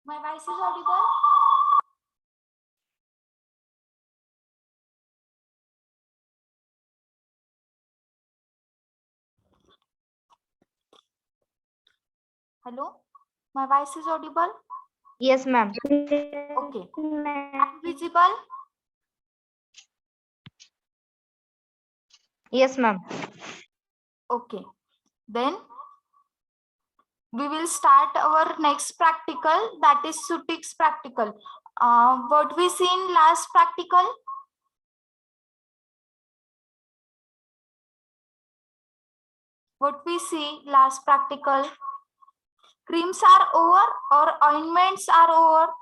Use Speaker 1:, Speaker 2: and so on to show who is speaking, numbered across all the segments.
Speaker 1: My voice is audible? Hello? My voice is audible?
Speaker 2: Yes, ma'am.
Speaker 1: Okay. I'm visible?
Speaker 2: Yes, ma'am.
Speaker 1: Okay. Then we will start our next practical, that is Sutik's practical. What we see in last practical? What we see last practical? Creams are over or ointments are over?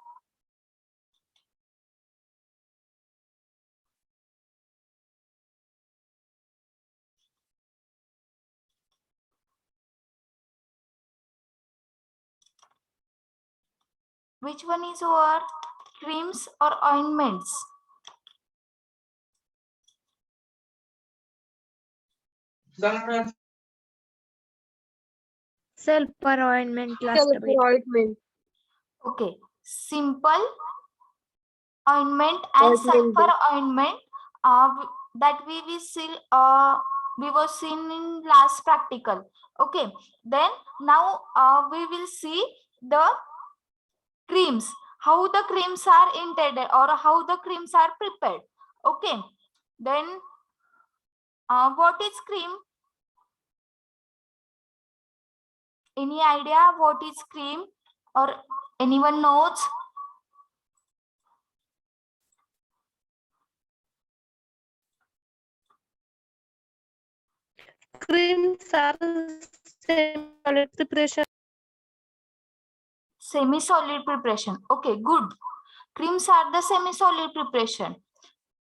Speaker 1: Which one is over? Creams or ointments?
Speaker 2: Self-ointment last bit.
Speaker 3: Self-ointment.
Speaker 1: Okay. Simple ointment and sulfur ointment that we will see we were seen in last practical. Okay, then now we will see the creams, how the creams are intended or how the creams are prepared. Okay, then what is cream? Any idea what is cream, or anyone knows?
Speaker 2: Creams are semi-solid preparation.
Speaker 1: Semi-solid preparation. Okay, good. Creams are the semi-solid preparation.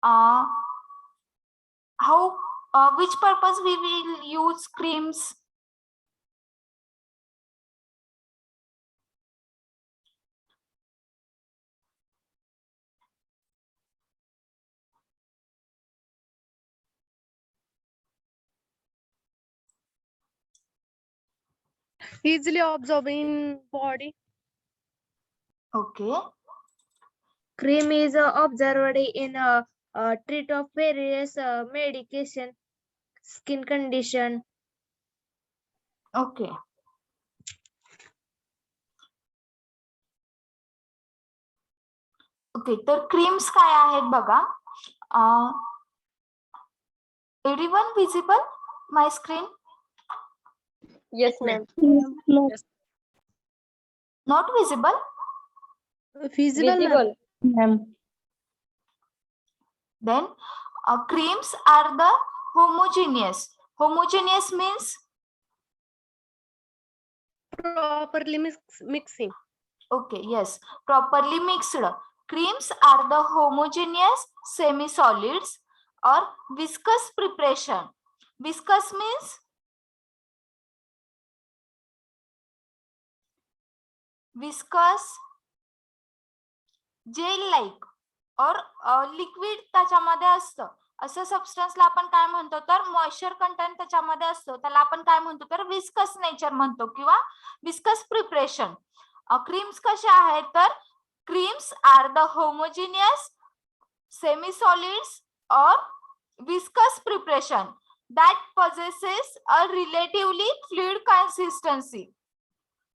Speaker 1: How which purpose we will use creams?
Speaker 2: Easily absorbing body.
Speaker 1: Okay,
Speaker 2: Cream is observed in a treat of various medication, skin condition.
Speaker 1: okay. Okay, तर creams काय आहेत बघा. Everyone visible my screen?
Speaker 3: Yes, ma'am.
Speaker 1: Not visible?
Speaker 2: Visible.
Speaker 3: Visible.
Speaker 1: Then creams are the homogeneous. Homogeneous means
Speaker 2: Properly mixing.
Speaker 1: okay, yes, properly mixed. Creams are the homogeneous semi-solids or viscous preparation. Viscous means viscous, gel like or liquid त्याच्यामध्ये असतं. असं सबस्टन्सला आपण काय म्हणतो तर moisture content त्याच्यामध्ये असतो, त्याला आपण काय म्हणतो तर विस्कस नेचर म्हणतो किंवा विस्कस प्रिपरेशन. क्रीम्स कशा आहेत तर creams are the homogeneous semi solids और viscous preparation that possesses a relatively fluid consistency.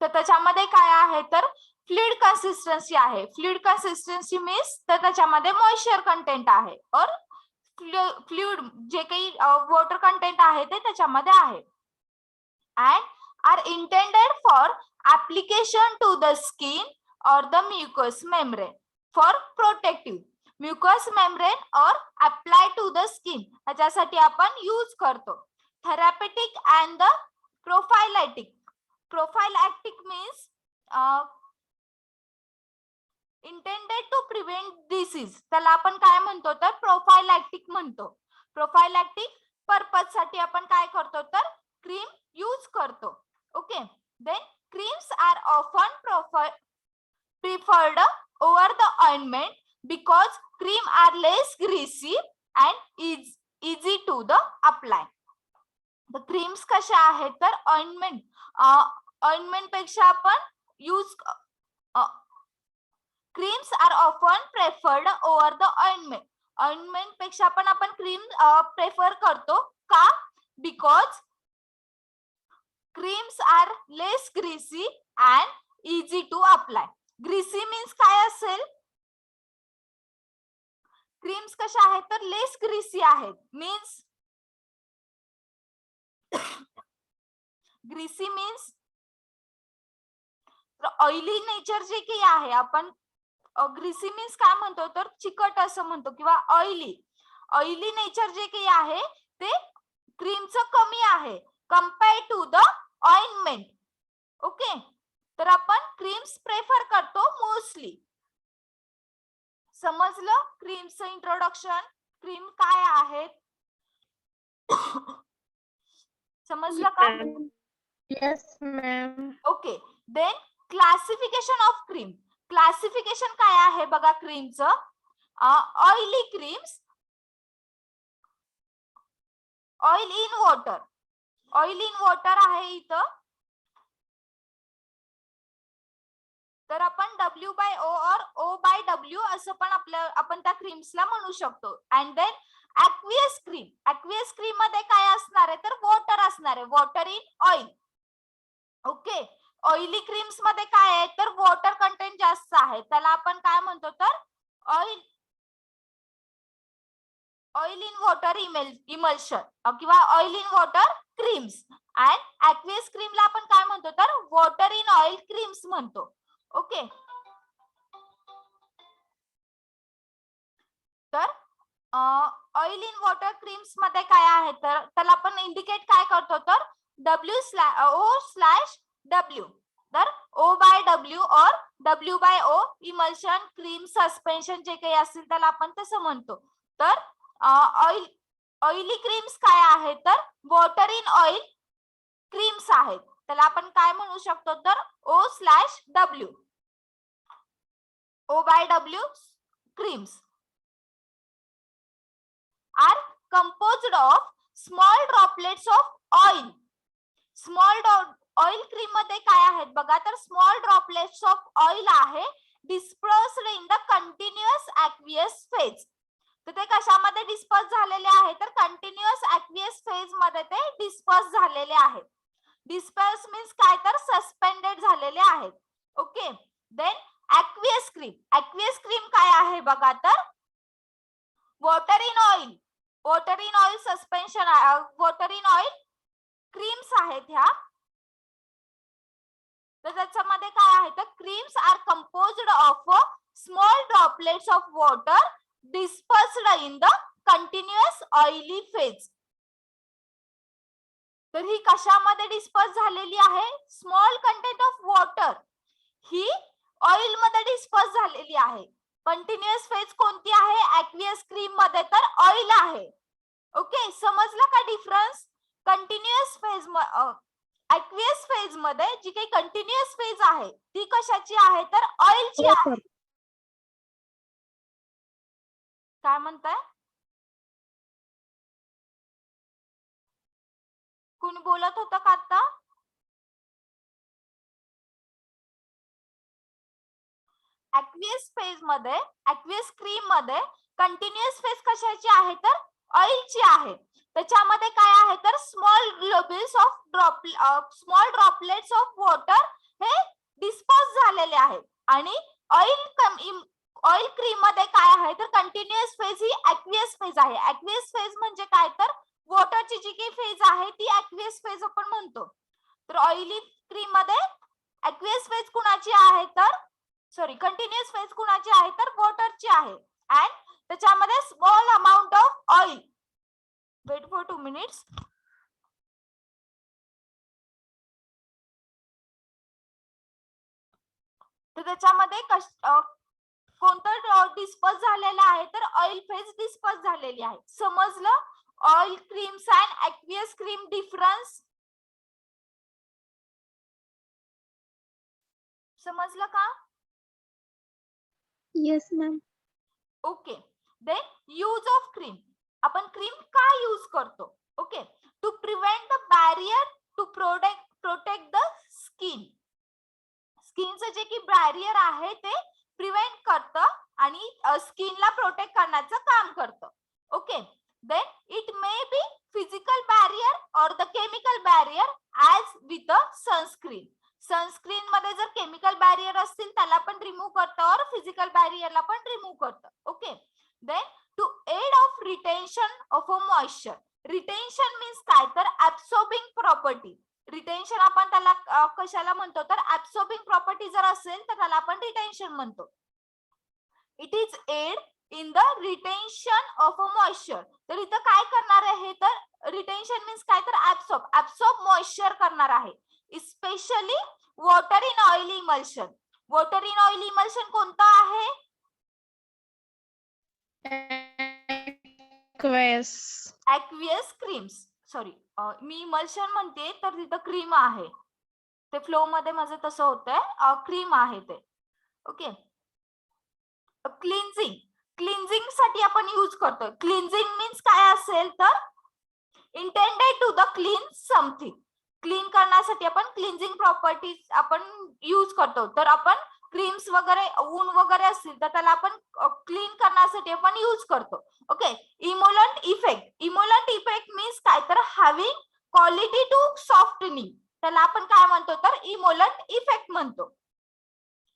Speaker 1: तर त्याच्यामध्ये काय आहे तर फ्लुइड कन्सिस्टन्सी आहे. फ्लुइड कन्सिस्टन्सी मीन्स तर त्याच्यामध्ये मॉइश्चर कंटेंट आहे और फ्लुइड जे काही वॉटर कंटेंट आहे ते त्याच्यामध्ये आहे. and are intended for application to the skin or the mucous membrane for protective. Mucous membrane or apply to the skin ह्याच्यासाठी आपण यूज करतो. Therapeutic and the prophylactic. Prophylactic means intended to prevent disease. त्याला आपण काय म्हणतो तर प्रोफायलॅक्टिक म्हणतो. प्रोफायलॅक्टिक purpose साठी आपण काय करतो तर क्रीम यूज करतो. Okay, then creams are often preferred over the ointment because cream are less greasy and easy to the apply. The creams कशा आहेत तर ऑइंटमेंट पेक्षा आपण use creams are often preferred over the ointment. Ointment पेक्षा पण आपण cream prefer करतो का? Because creams are less greasy and easy to apply. Greasy means काय असेल? क्रीम्स कशा आहेत तर लेस ग्रीसी आहेत. Means greasy means oily nature जे काही आहे, आपण ग्रीसी मीन्स काय म्हणतो तर चिकट असं म्हणतो किंवा ऑइली नेचर जे काही आहे ते क्रीमचं कमी आहे compare to the ointment. Okay, तर आपण क्रीम्स प्रेफर करतो मोस्टली. समजलं क्रीमचं इंट्रोडक्शन, क्रीम काय आहेत? समजलं का?
Speaker 2: Yes, ma'am.
Speaker 1: Okay, then classification of cream. Classification काय आहे बघा क्रीमचं? Oily creams, oil in water. Oil in water आहे इथं, तर आपण W/O और O/W असं पण आपण त्या क्रीम्सला म्हणू शकतो. And then aqueous cream. Aqueous cream मध्ये काय असणार आहे तर वॉटर असणार आहे, water in oil. Okay, oily creams मध्ये काय आहे तर वॉटर कंटेंट जास्त आहे, त्याला आपण काय म्हणतो तर ऑइल इन वॉटर इमल्शन किंवा oil in water creams. And aqueous क्रीमला आपण काय म्हणतो तर वॉटर इन ऑइल क्रीम्स म्हणतो. ओके, तर ऑइल इन वॉटर क्रीम्स मध्ये काय आहे तर त्याला आपण इंडिकेट काय करतो तर O/W. तर O/W और W/O इमल्शन, क्रीम, सस्पेन्शन जे काही असतील त्याला आपण तसं म्हणतो. तर ऑइली क्रीम्स काय आहे तर वॉटर इन ऑइल क्रीम्स आहेत, त्याला आपण काय म्हणू शकतो तर O/W. O/W creams are composed of small droplets of oil. Oil cream मध्ये काय आहेत बघा तर स्मॉल ड्रॉपलेट्स ऑफ ऑइल आहे dispersed in the continuous aqueous phase. तर ते कशामध्ये डिस्पर्स झालेले आहे तर कंटिन्युअस ऍक्वियस फेज मध्ये ते डिस्पर्स झालेले आहेत. डिस्पर्स मीन्स काय तर सस्पेंडेड झालेले आहेत. Okay, then aqueous cream. Aqueous cream काय आहे बघा तर water in oil, water in oil suspension, water in oil creams आहेत ह्या. तर त्याच्यामध्ये काय आहे तर creams are composed of small droplets of water dispersed in the continuous oily phase. तर ही कशामध्ये डिस्पर्स झालेली आहे? स्मॉल कंटेंट ऑफ वॉटर ही ऑइल मध्ये डिस्पर्स झालेली आहे. कंटिन्युअस फेज कोणती आहे? ऍक्वियस क्रीम मध्ये तर ऑइल आहे. ओके, समजलं का डिफरन्स? कंटिन्युअस फेज, ऍक्वियस फेज मध्ये जी काही कंटिन्युअस फेज आहे ती कशाची आहे तर ऑइलची आहे. काय म्हणताय? कोणी बोलत होतं का आता? ऍक्वियस फेज मध्ये, ऍक्वियस क्रीम मध्ये कंटिन्युअस फेज कशाची आहे तर ऑइलची आहे. त्याच्यामध्ये काय आहे तर small globules of small droplets of water हे डिस्पर्स झालेले आहेत. आणि ऑइल क्रीम मध्ये काय आहे तर कंटिन्युअस फेज ही ऍक्वियस फेज आहे. ऍक्वियस फेज म्हणजे काय तर वॉटरची जी काही फेज आहे ती ऍक्वियस फेज आपण म्हणतो. तर ऑइली क्रीम मध्ये ऍक्वियस फेज कुणाची आहे तर कंटिन्युअस फेज कुणाची आहे तर वॉटरची आहे. अँड त्याच्यामध्ये small amount of oil. Wait for 2 minutes. तर त्याच्यामध्ये कोणतं डिस्पर्स झालेलं आहे तर ऑइल फेज डिस्पर्स झालेली आहे. समजलं oil creams and aqueous cream difference? समजलं का?
Speaker 2: Yes, ma'am.
Speaker 1: Okay, then use of cream. आपण क्रीम का यूज करतो? Okay, to prevent the barrier to protect the skin. स्किनचं जे की बॅरियर आहे ते प्रिव्हेंट प्रोटेक्ट करण्याचं काम करतं. Okay, then it may be physical barrier or the chemical barrier as with a sunscreen. Sunscreen मध्ये जर केमिकल बॅरियर असतील त्याला पण रिमूव्ह करतं और फिजिकल बॅरियरला पण रिमूव्ह करतं. Okay, then to aid of retention of a moisture. Retention means काय तर ऍब्सॉर्बिंग प्रॉपर्टी. रिटेन्शन आपण त्याला कशाला म्हणतो तर ऍब्सॉर्बिंग प्रॉपर्टी जर असेल तर त्याला आपण रिटेन्शन म्हणतो. It is aid in the retention of a moisture. तर इथं काय करणार आहे तर रिटेन्शन मीन्स काय तर ऍब्सॉर्ब मॉइश्चर करणार आहे. Specially water in oily emulsion. Water in oily emulsion कोणतं आहे? ऍक्वियस क्रीम्स. सॉरी, मी इमल्शन म्हणते तर तिथं क्रीम आहे. ते फ्लो मध्ये माझं तसं होतंय, क्रीम आहे ते. Okay, cleansing. क्लिन्झिंग साठी आपण यूज करतो. क्लिन्झिंग मीन्स काय असेल तर intended to the clean something. Clean करण्यासाठी आपण क्लिन्झिंग प्रॉपर्टीज आपण यूज करतो. तर आपण क्रीम्स वगैरे ऊन वगैरे असतील तर त्याला आपण क्लीन करण्यासाठी आपण यूज करतो. Okay, emollient effect. Emollient effect means काय तर हॅव्हिंग क्वालिटी टू सॉफ्टनिंग. त्याला आपण काय म्हणतो तर इमोलंट इफेक्ट म्हणतो.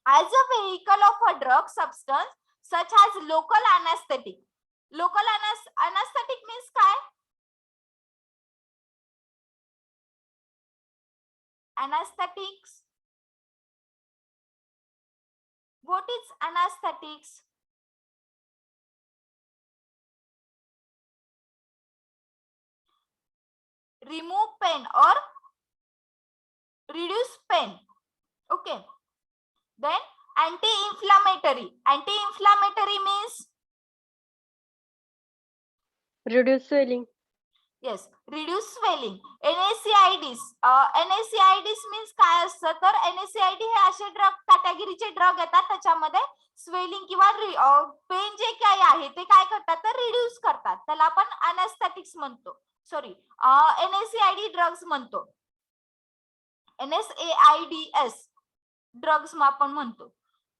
Speaker 1: As a vehicle of a drug substance such as local anaesthetic. Local anaesthetic means काय? Anesthetics. What is anesthetics? Remove pain or reduce pain. Okay. Then anti-inflammatory. Anti-inflammatory means
Speaker 3: reduce swelling.
Speaker 1: yes, reduce swelling. NSAIDs. NSAIDs means काय असतं तर NSAID हे असे drug कॅटेगरीचे drug येतात त्याच्यामध्ये swelling किंवा pen जे काही आहे ते काय करतात तर रिड्यूस करतात. त्याला आपण अनेस्थेटिक्स म्हणतो. सॉरी, NSAID ड्रग्स म्हणतो. NSAIDs ड्रग्स आपण म्हणतो.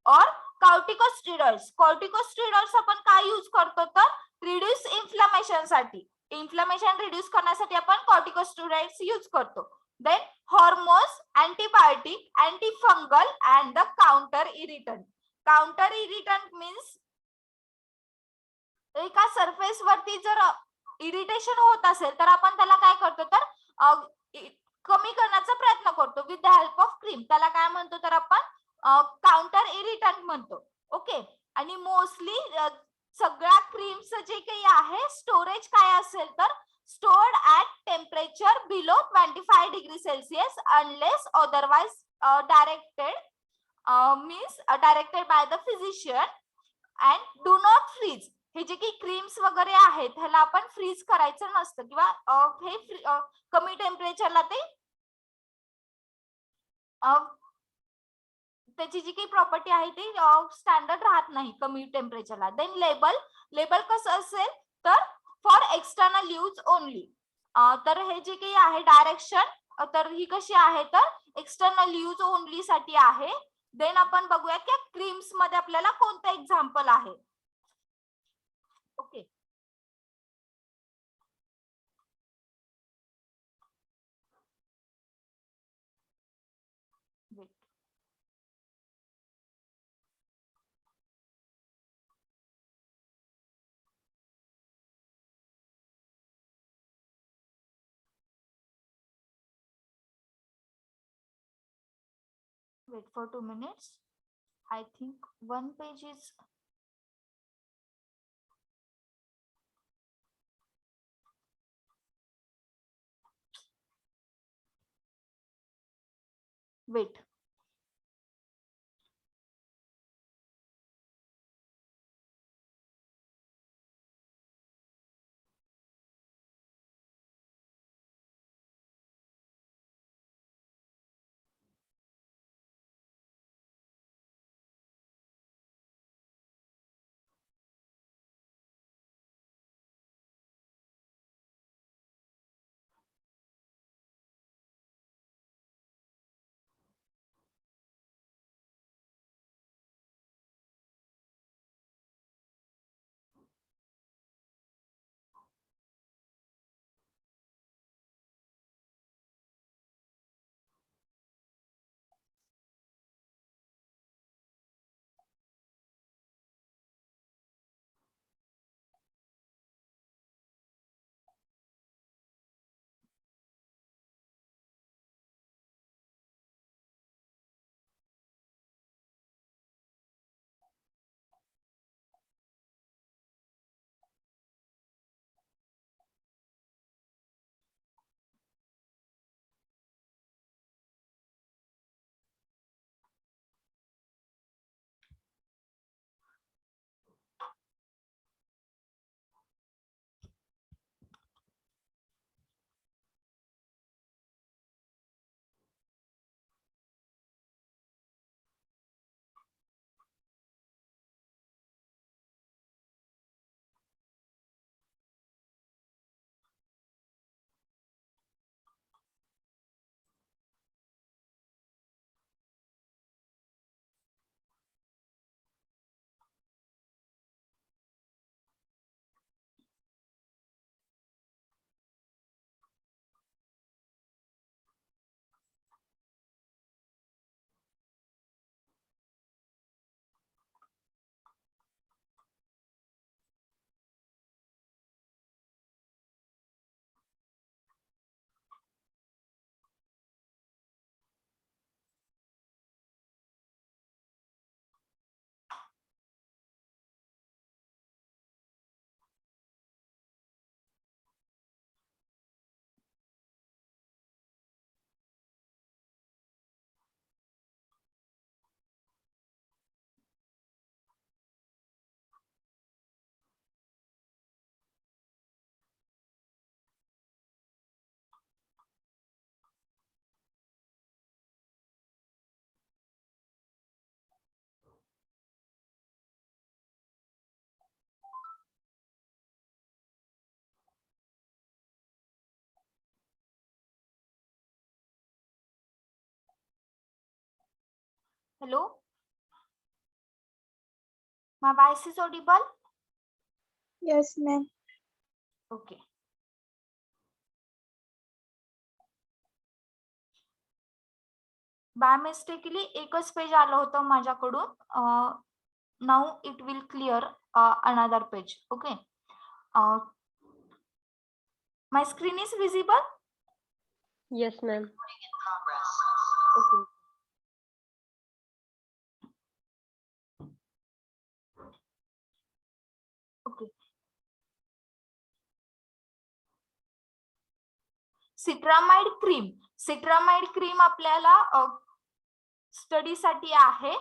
Speaker 1: और कॉर्टिकोस्टेरॉइड्स. कॉर्टिकोस्टेरॉइड्स आपण काय यूज करतो तर रिड्यूस इन्फ्लेमेशन साठी. इन्फ्लेमेशन रिड्यूस करण्यासाठी आपण कॉर्टिकोस्टेरॉइड्स यूज करतो. Then hormones, antibiotic, antifungal and the counter irritant. Counter irritant means एका सरफेस वरती जर इरिटेशन होत असेल तर आपण त्याला काय करतो तर कमी करण्याचा प्रयत्न करतो with the help of cream. त्याला काय म्हणतो तर आपण काउंटर इरिटंट म्हणतो. ओके, आणि मोस्टली सगळ्या क्रीम्स जे काही आहे स्टोरेज काय असेल तर stored at temperature below 25 degree Celsius unless otherwise directed by the physician and do not freeze. हे जे काही क्रीम्स वगैरे आहेत ह्याला आपण फ्रीज करायचं नसतं किंवा हे कमी टेम्परेचरला ते त्याची जी काही प्रॉपर्टी आहे ती स्टँडर्ड राहत नाही कमी टेम्परेचरला. देन लेबल कसं असेल तर फॉर एक्सटर्नल यूज ओनली. तर हे जे काही आहे डायरेक्शन तर ही कशी आहे तर एक्सटर्नल यूज ओनली साठी आहे. देन आपण बघूया की क्रीम्स मध्ये आपल्याला कोणतं एक्झाम्पल आहे. Okay, wait for 2 minutes. I think one page is wait. Hello, my voice is audible?
Speaker 2: Yes, ma'am.
Speaker 1: Okay. By mistakenly एकच पेज आलं होतं माझ्याकडून. Now it will clear another page. Okay. My screen is visible?
Speaker 3: Yes, ma'am.
Speaker 1: Okay. Okay. Cetrimide cream आपल्याला स्टडीसाठी आहे.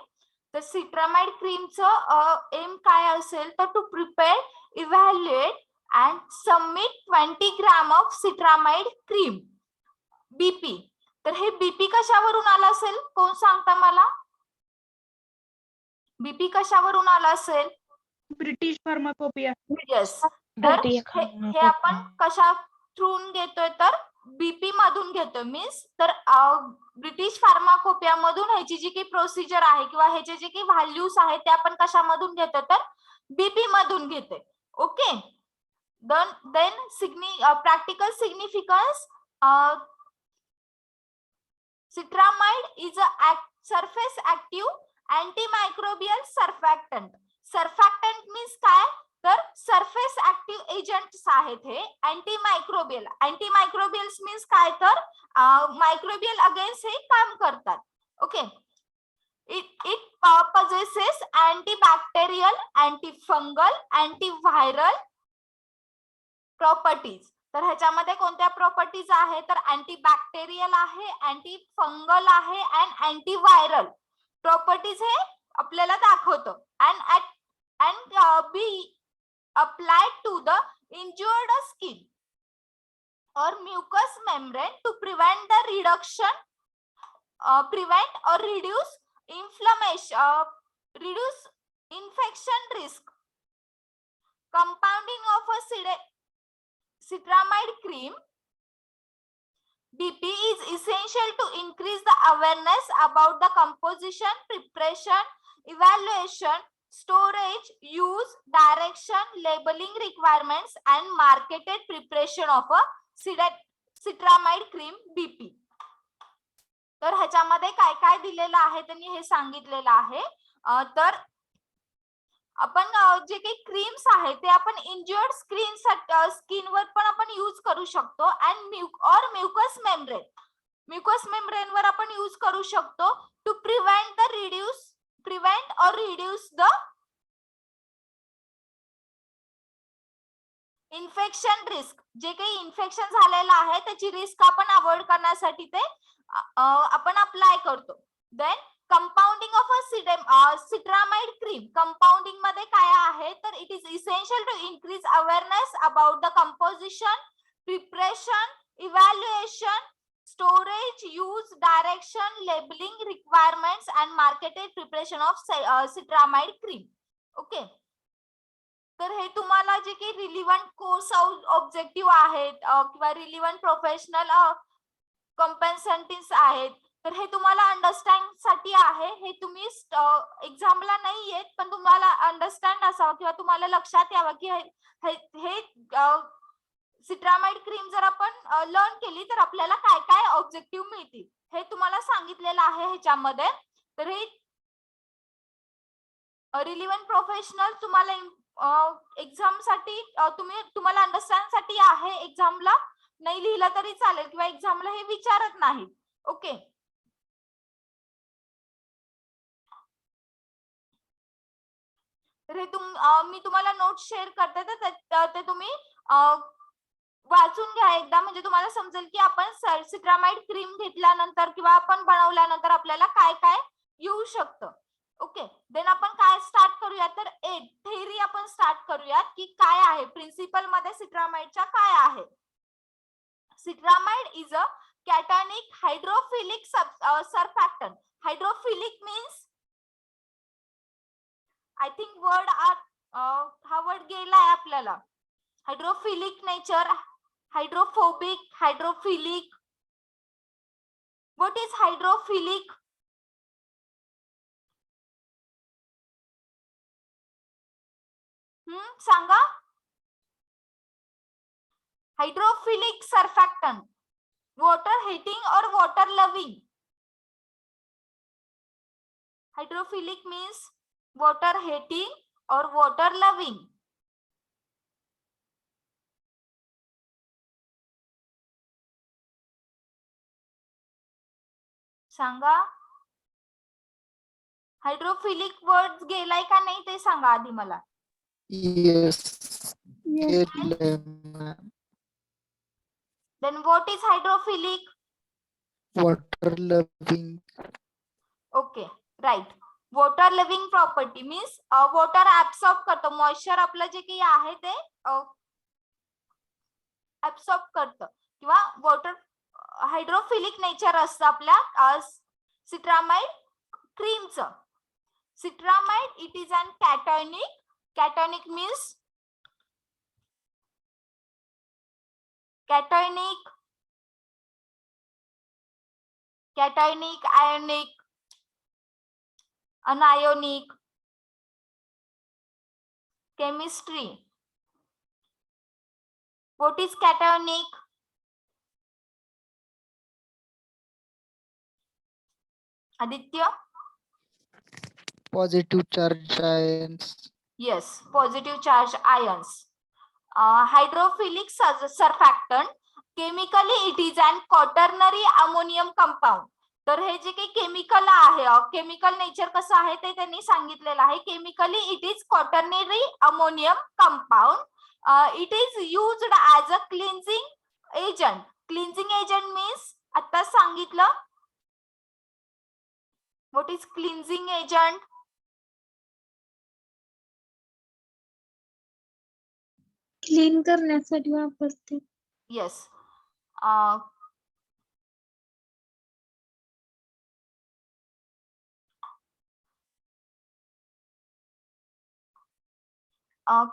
Speaker 1: तर सिट्रामाइड क्रीमचं M काय असेल तर to prepare, evaluate and submit 20 gram of cetrimide cream BP. तर हे बीपी कशावरून आलं असेल, कोण सांगता मला? बीपी कशावरून आलं असेल?
Speaker 2: British pharmacopoeia.
Speaker 1: यस. तर हे आपण कशा थ्रून घेतोय तर बीपी मधून घेतोय. मीन्स तर ब्रिटिश फार्माकोपिया मधून ह्याची जी काही प्रोसिजर आहे किंवा ह्याचे जे काही व्हॅल्यूज आहेत ते आपण कशामधून घेतोय तर बीपी मधून घेतोय. Okay. Then practical significance. Citramide is a surface active antimicrobial surfactant. Surfactant means काय तर सरफेस ऍक्टिव्ह एजंट्स आहेत हे. अँटीमायक्रोबियल्स मीन्स काय तर मायक्रोबियल अगेन्स्ट हे काम करतात. Okay. It possesses antibacterial, antifungal, antiviral properties. तर ह्याच्यामध्ये कोणत्या प्रॉपर्टीज आहे तर अँटीबॅक्टेरियल आहे, अँटीफंगल आहे अँड अँटीव्हायरल प्रॉपर्टीज हे आपल्याला दाखवतो. and be applied to the injured skin or mucous membrane to prevent the reduction, prevent or reduce inflammation, reduce infection risk. Compounding of a citramide cream BP is essential to increase the awareness about the composition, preparation, evaluation, storage, use, direction, labeling requirements and marketed preparation of a citramide cream BP. तर ह्याच्यामध्ये काय काय दिलेलं आहे त्यांनी हे सांगितलेलं आहे. तर आपण जे काही क्रीम्स आहेत ते आपण इंज्युअर्ड स्किनवर पण आपण यूज करू शकतो. अँड म्युकस मेम्ब्रेन वर आपण यूज करू शकतो टू प्रिव्हेंट और रिड्यूस द इन्फेक्शन रिस्क. जे काही इन्फेक्शन झालेलं आहे त्याची रिस्क आपण अवॉइड करण्यासाठी ते आपण अप्लाय करतो. Then compounding of a cetrimide cream. Compounding मध्ये काय आहे तर it is essential to increase awareness about the composition, preparation, evaluation, storage, use, direction, labelling requirements and marketed preparation of cetrimide cream. Okay. तर हे तुम्हाला जे काही रिलिव्हंट कोर्स ऑब्जेक्टिव्ह आहेत किंवा रिलिव्हंट प्रोफेशनल कॉम्पेन्सेंटिव्स आहेत तर हे तुम्हाला अंडरस्टँड साठी आहे. हे तुम्ही एक्झामला नाही येत पण तुम्हाला अंडरस्टँड असावं किंवा तुम्हाला लक्षात यावं की हे सिट्रामाइड क्रीम जर आपण लर्न केली तर आपल्याला काय काय ऑब्जेक्टिव्ह मिळतील हे तुम्हाला सांगितलेलं आहे ह्याच्यामध्ये. तर हे रिलिव्हंट प्रोफेशनल तुम्हाला एक्झाम साठी तुम्हाला अंडरस्टँड साठी आहे. एक्झामला नाही लिहिलं तरी चालेल किंवा एक्झामला हे विचारत नाही. ओके. तर हे मी तुम्हाला नोट शेअर करते तर ते तुम्ही वाचून घ्या एकदा म्हणजे तुम्हाला समजेल की आपण सिट्रामाइड क्रीम घेतल्यानंतर किंवा आपण बनवल्यानंतर आपल्याला काय काय येऊ शकतं. ओके. देन आपण काय स्टार्ट करूया तर थेअरी आपण स्टार्ट करूयात की काय आहे प्रिन्सिपल मध्ये सिट्रामाइडच्या काय आहे. Citramide is a cationic hydrophilic surfactant. Hydrophilic means I think word हा वर्ड गेलाय आपल्याला. Hydrophilic nature, hydrophobic, hydrophilic. What is hydrophilic? सांगा. हायड्रोफिलिक सर्फॅक्टंट, वॉटर हेटिंग और water loving. Hydrophilic means water hating और वॉटर लविंग. सांगा. Hydrophilic word गेलाय का नाही ते सांगा आधी मला.
Speaker 4: Yes.
Speaker 2: Yes.
Speaker 4: Ma'am.
Speaker 1: Then what is hydrophilic?
Speaker 4: Water loving.
Speaker 1: Okay, right. Water living property means water absorb करतो. मॉइश्चर आपलं जे काही आहे ते ऍब्सॉर्ब करतं किंवा वॉटर हायड्रोफिलिक नेचर असतं आपल्या सिट्रामाइड क्रीमचं. Cetrimide it is an cationic. Cationic means cationic, cationic, ionic, anionic, chemistry. What is cationic? Aditya?
Speaker 4: Positive charge ions.
Speaker 1: Yes, positive charge ions. Hydrophilic surfactant. Chemically it is an quaternary ammonium compound. तर हे जे काही chemical आहे, chemical nature कसं आहे ते त्यांनी सांगितलेलं आहे. Chemically it is quaternary ammonium compound. It is used as a cleansing agent. Cleansing agent means आता सांगितलं. What is cleansing agent?
Speaker 2: Clean करण्यासाठी वापरते.
Speaker 1: Yes.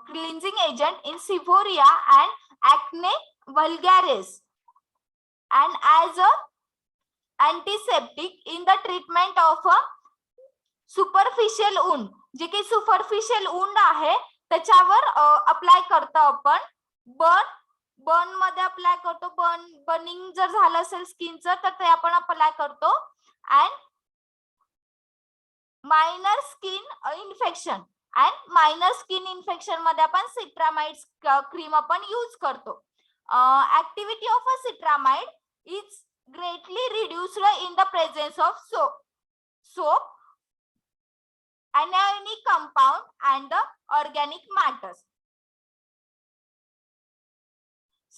Speaker 1: Cleansing agent in Seborrhea and acne vulgaris, and as a antiseptic in the treatment of a superficial wound. जे काही superficial wound आहे त्याच्यावर apply करतो आपण. बर्न मध्ये अप्लाय करतो. बर्निंग जर झालं असेल स्किनचं तर ते आपण अप्लाय करतो. And minor skin infection, and minor skin infection मध्ये आपण सिट्रामाइड क्रीम आपण यूज करतो. Activity of a cetrimide is greatly reduced in the presence of soap, anionic compound and the organic matters.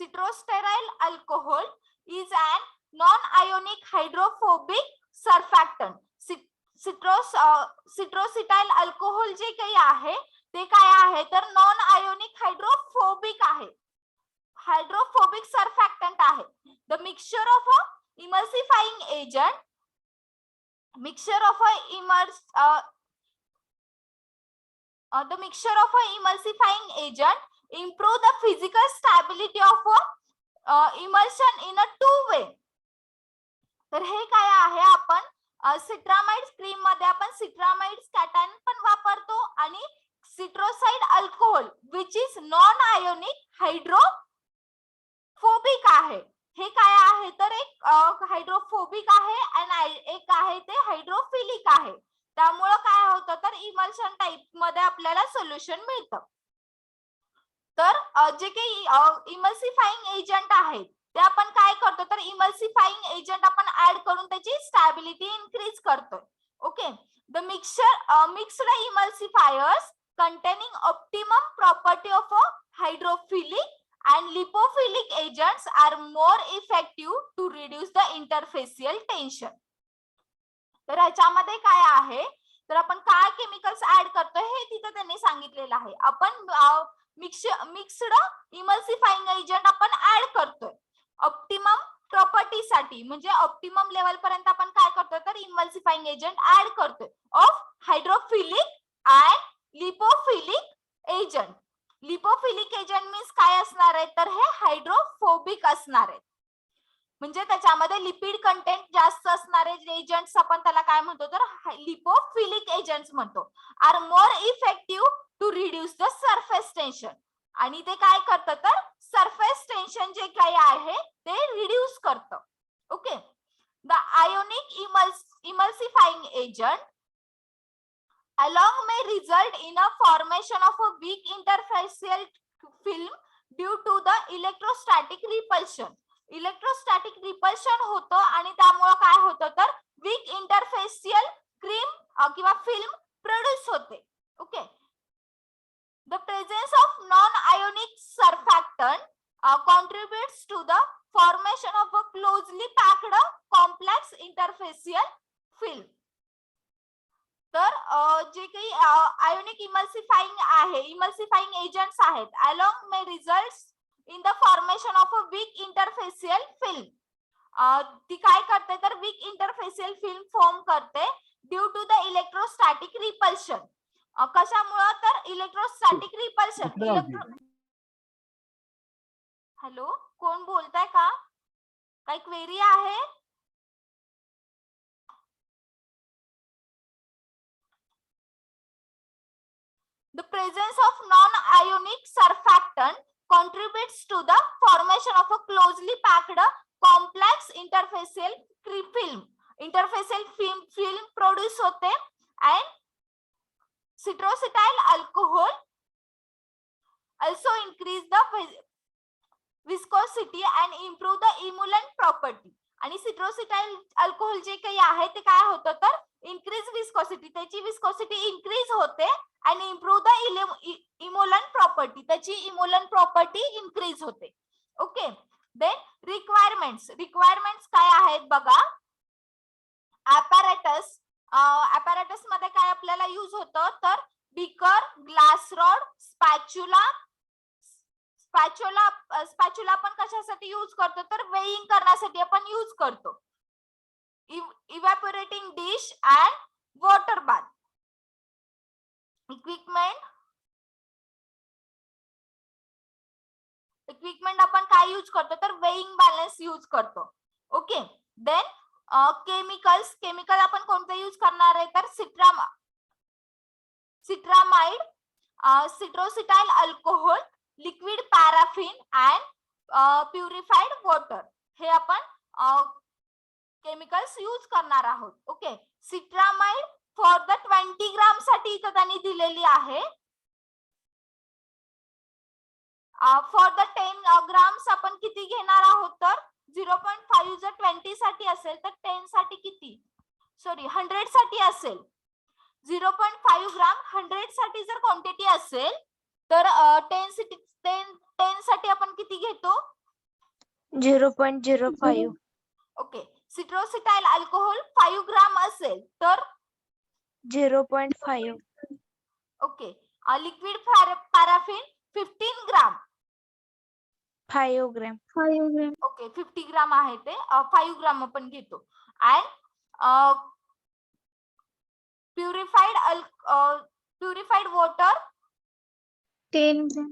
Speaker 1: Citrosteryl alcohol is an non-ionic hydrophobic surfactant. Cetostearyl alcohol जे काही आहे ते काय आहे तर नॉन आयोनिक हायड्रोफोबिक आहे. Hydrophobic surfactant आहे. The mixture of a emulsifying agent, mixture of a the mixture of a emulsifying agent improve the physical stability of a emulsion in a two way. तर हे काय आहे, आपण cetrimide cream मध्ये आपण सिट्रामाइड cation पण वापरतो आणि cetostearyl alcohol which is non ionic hydrophobic आहे. हे काय आहे तर एक हायड्रोफोबिक आहे आणि एक आहे ते हायड्रोफिलिक आहे. त्यामुळे काय होतं तर इमल्शन टाइप मध्ये आपल्याला सोल्युशन मिळतं. तर जे काही इमल्सिफाइंग एजंट आहे ते आपण काय करतो तर इमल्सिफाइंग एजंट आपण ऍड करून त्याची स्टॅबिलिटी इन्क्रीज करतो. Okay. The mixed emulsifiers containing optimum property of a hydrophilic and lipophilic agents are more effective to reduce the interfacial tension. तर ह्याच्यामध्ये काय आहे तर आपण काय केमिकल्स ऍड करतोय हे तिथे त्यांनी सांगितलेलं आहे. आपण मिक्स्ड इमल्सिफाइंग एजंट आपण ऍड करतोय ऑप्टिमम प्रॉपर्टी साठी. म्हणजे ऑप्टिमम लेवल पर्यंत आपण काय करतोय तर इमल्सिफाइंग एजंट ऍड करतोय of hydrophilic and lipophilic agent. Lipophilic agent means काय असणार आहे तर हे हायड्रोफोबिक असणार आहे. म्हणजे त्याच्यामध्ये लिपिड कंटेंट जास्त असणारे एजंट्स आपण त्याला काय म्हणतो तर लिपोफिलिक एजंट्स म्हणतो. Are more effective to reduce the surface tension. आणि ते काय करतं तर सरफेस टेन्शन जे काही आहे ते रिड्यूस करतं. Okay. The ionic emulsifying agent along may result in a formation of a weak interfacial film due to the electrostatic repulsion. Electrostatic repulsion होतं आणि त्यामुळे काय होतं तर वीक इंटरफेसियल क्रीम किंवा फिल्म प्रोड्यूस होते. ओके. The presence of non ionic surfactant contributes to the formation of a closely packed complex interfacial film. तर जे काही आयोनिक इमल्सिफाइंग आहे, इमल्सिफाइंग एजंट्स आहेत, along may results in the formation of a weak interfacial film. ती काय करते तर weak interfacial film form करते due to the electrostatic repulsion. कशामुळे तर इलेक्ट्रोस्टॅटिक रिपल्शन. हॅलो, कोण बोलताय का? काही क्वेरी आहे? The presence of non-ionic surfactant contributes to the formation of a closely packed complex interfacial film. Interfacial film produce होते and citrocetyl alcohol also increase the viscosity and improve the emollient property. आणि सिट्रोसिटाइल alcohol जे काही आहे ते काय होतं तर increase viscosity, त्याची विस्कोसिटी इन्क्रीज होते आणि इम्प्रूव्ह द इमोलंट प्रॉपर्टी, त्याची इमोलंट प्रॉपर्टी इन्क्रीज होते. ओके. देन रिक्वायरमेंट्स काय आहेत बघा. ॲपॅरेटस मध्ये काय आपल्याला यूज होतं तर बीकर, ग्लास रॉड, स्पॅच्युला आपण कशासाठी यूज करतो तर वेइंग करण्यासाठी आपण यूज करतो. Evaporating dish and water bath. Equipment आपण काय यूज करतो तर वेइंग बॅलन्स यूज करतो. ओके. देन केमिकल आपण कोणते यूज करणार आहे तर cetrimide, cetostearyl alcohol, liquid paraffin and purified water हे आपण केमिकल्स यूज करणार आहोत. ओके. सिट्रामाइड फॉर द 20 ग्राम साठी इथं त्यांनी दिलेली आहे. फॉर द 10 ग्राम्स आपण किती घेणार आहोत तर 0.5. जर 20 साठी असेल तर 10 साठी किती, सॉरी 100 साठी असेल 0.5 ग्राम. 100 साठी जर क्वांटिटी असेल तर 10 साठी आपण किती घेतो
Speaker 2: 0.05.
Speaker 1: ओके. सिट्रोसिटाइल अल्कोहोल 5 ग्राम असेल तर
Speaker 2: 0.5.
Speaker 1: Okay. Liquid paraffin 15 gram
Speaker 2: 5 gram. 5 gram.
Speaker 1: Okay. 50 gram आहे ते 5 ग्राम आपण घेतो. And purified water
Speaker 2: 10 gram.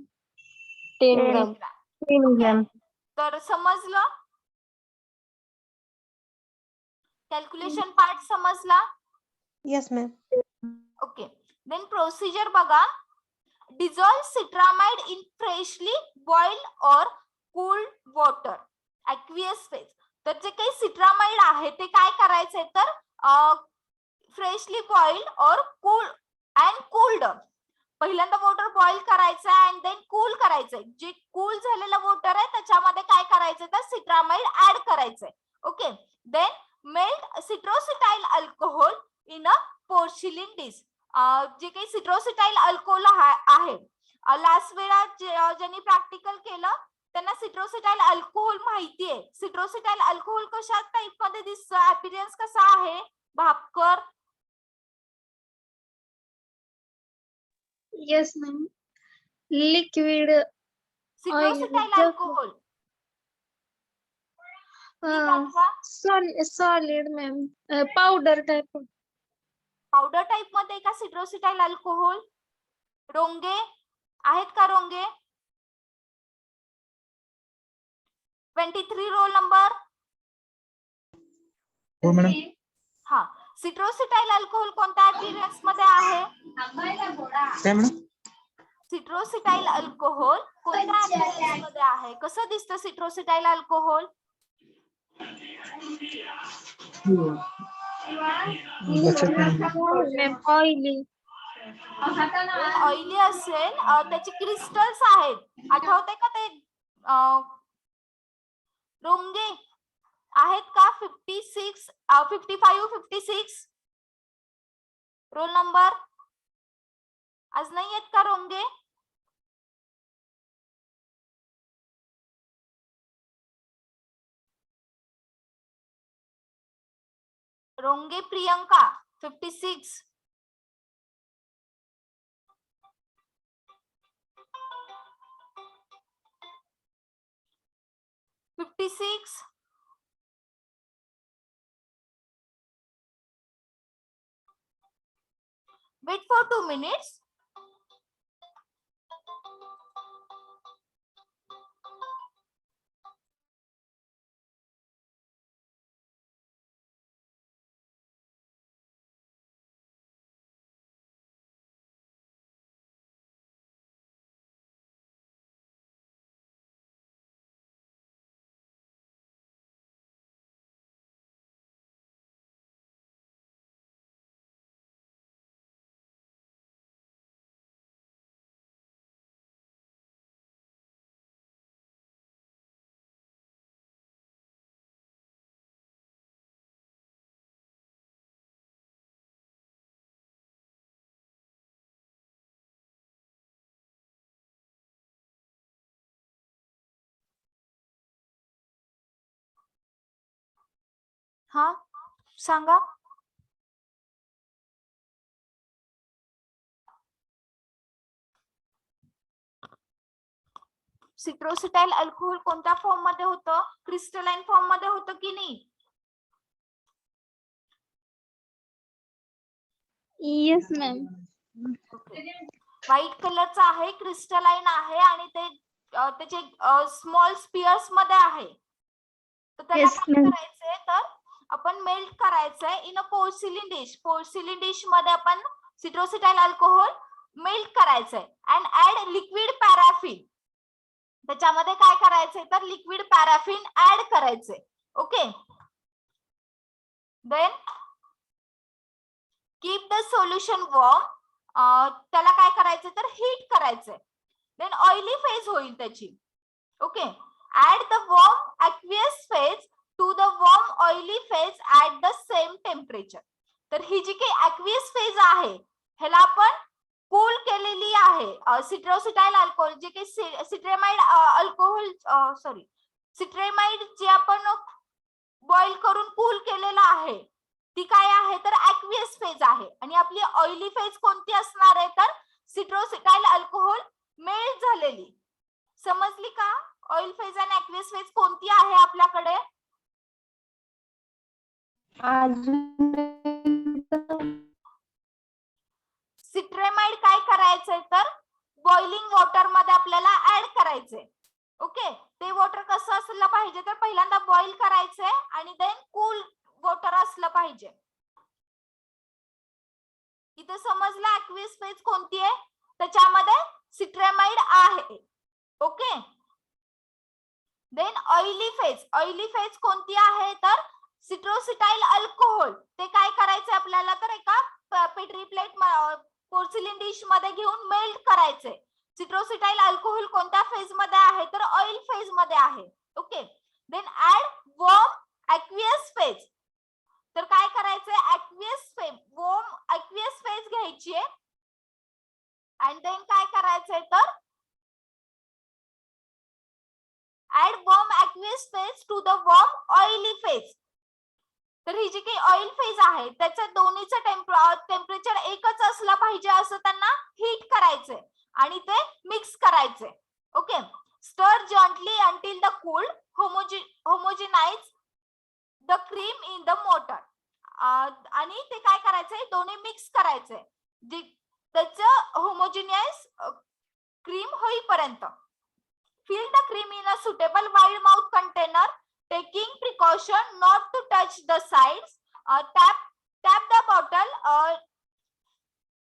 Speaker 3: 10 gram.
Speaker 2: 10 gram.
Speaker 1: तर समजलं, कॅल्क्युलेशन पार्ट समजला.
Speaker 2: Yes ma'am.
Speaker 1: Okay. Then procedure बघा. Dissolve cetrimide in freshly boiled और कूल्ड वॉटर ॲक्वियस फेज. तर जे काही सिट्रामाइड आहे ते काय करायचंय तर फ्रेशली बॉइल्ड और कूल्ड. पहिल्यांदा वॉटर बॉईल करायचं अँड देन कूल करायचंय. जे कूल झालेलं वॉटर आहे त्याच्यामध्ये काय करायचं तर सिट्रामाइड ऍड करायचंय. Okay. Then melt cetostearyl alcohol in a porcelain dish. जे काही सिट्रोसिटाइल अल्कोहोल आहे, लास्ट वेळा ज्यांनी प्रॅक्टिकल केलं त्यांना सिट्रोसिटाइल अल्कोहोल माहिती आहे. सिट्रोसिटाइल अल्कोहोल कशा टाइप मध्ये दिसतं, अपीअरन्स कसा आहे, Bhapkar.
Speaker 2: Yes ma'am. Liquid
Speaker 1: cetostearyl alcohol
Speaker 2: solid ma'am. Powder type.
Speaker 1: Powder type मध्ये का सिट्रोसिटाइल अल्कोहोल. रोंगे आहेत का रोंगे. 23 roll number.
Speaker 5: हो मॅडम.
Speaker 1: हा. सिट्रोसिटाइल अल्कोहोल कोणत्या अपीअरन्स मध्ये आहे
Speaker 5: काय मॅडम
Speaker 1: सिट्रोसिटाईल अल्कोहोल कोणत्या apparatus मध्ये आहे? कसं दिसतं cetostearyl alcohol?
Speaker 2: Ma'am oily.
Speaker 1: Oily असेल, त्याचे क्रिस्टल्स आहेत. आठवते का ते रोंगे आहेत का? 56 55 56 रोल नंबर आज नाही आहेत का रोंगे? रोंगे प्रियंका 56. Wait for 2 minutes. हा सांगा. सिट्रोसिटाईल अल्कोहोल कोणत्या फॉर्म मध्ये होतं? क्रिस्टलाइन फॉर्म मध्ये होतं की नाही?
Speaker 2: Yes ma'am.
Speaker 1: व्हाईट कलरचं आहे, क्रिस्टलाइन आहे आणि ते त्याचे स्मॉल स्पियर्स मध्ये आहे. तर त्याला
Speaker 2: Yes,
Speaker 1: काय
Speaker 2: ma'am.
Speaker 1: करायचंय तर आपण मेल्ट करायचंय in a porcelain dish. Porcelain dish मध्ये आपण सिट्रोसिटाईल अल्कोहोल मेल्ट करायचंय अँड ऍड लिक्विड पॅराफिन. त्याच्यामध्ये काय करायचंय तर लिक्विड पॅराफिन ऍड करायचंय. Okay. Then keep the solution warm. त्याला काय करायचंय तर हीट करायचंय. देन ऑइली फेज होईल त्याची. Okay. Add the warm aqueous phase to the warm oily phase at the same temperature. तर ही जी काही aqueous फेज आहे ह्याला आपण कूल केलेली आहे. सिट्रोसिटाईल अल्कोहोल जे काही सिट्रेमाइड अल्कोहोल सिट्रेमाइड जे आपण बॉईल करून कूल केलेलं आहे ती काय आहे तर aqueous फेज आहे. आणि आपली ऑइली फेज कोणती असणार आहे तर सिट्रोसिटाईल अल्कोहोल मेल्ट झालेली. समजली का? ऑइल फेज आणि aqueous फेज कोणती आहे आपल्याकडे? सिट्रेमाइड काय करायचंय तर बॉइलिंग वॉटर मध्ये आपल्याला ऍड करायचंय. ओके. ते वॉटर कसं असलं पाहिजे तर पहिल्यांदा बॉईल करायचंय आणि देन कूल वॉटर असलं पाहिजे. इथं समजलं aqueous फेज कोणती आहे? त्याच्यामध्ये सिट्रेमाइड आहे. ओके. देन ऑइली फेज कोणती आहे तर सिट्रोसिटाईल अल्कोहोल. ते काय करायचंय आपल्याला तर एका पेट्री प्लेट पोर्सिलिन डिश मध्ये घेऊन मेल्ट करायचंय. सिट्रोसिटाईल अल्कोहोल कोणत्या फेज मध्ये आहे तर ऑइल फेज मध्ये आहे. Okay. Then add warm aqueous phase. तर काय करायचंय वॉर्म aqueous फेज घ्यायची आहे आणि देन काय करायचंय तर add warm aqueous phase to the warm oily phase. तर ही जी काही ऑइल फेज आहे त्याचं दोन्हीचं टेम्परेचर एकच असलं पाहिजे असं त्यांना हीट करायचंय आणि ते मिक्स करायचंय. ओके. स्टर jointly until the cooled homogenise the cream in the motor. आणि ते काय करायचंय दोन्ही मिक्स करायचंय त्याचं होमोजेनाइज क्रीम होईपर्यंत. Fill the cream in a suitable wide mouth container, taking precaution not to touch the sides. Tap the bottle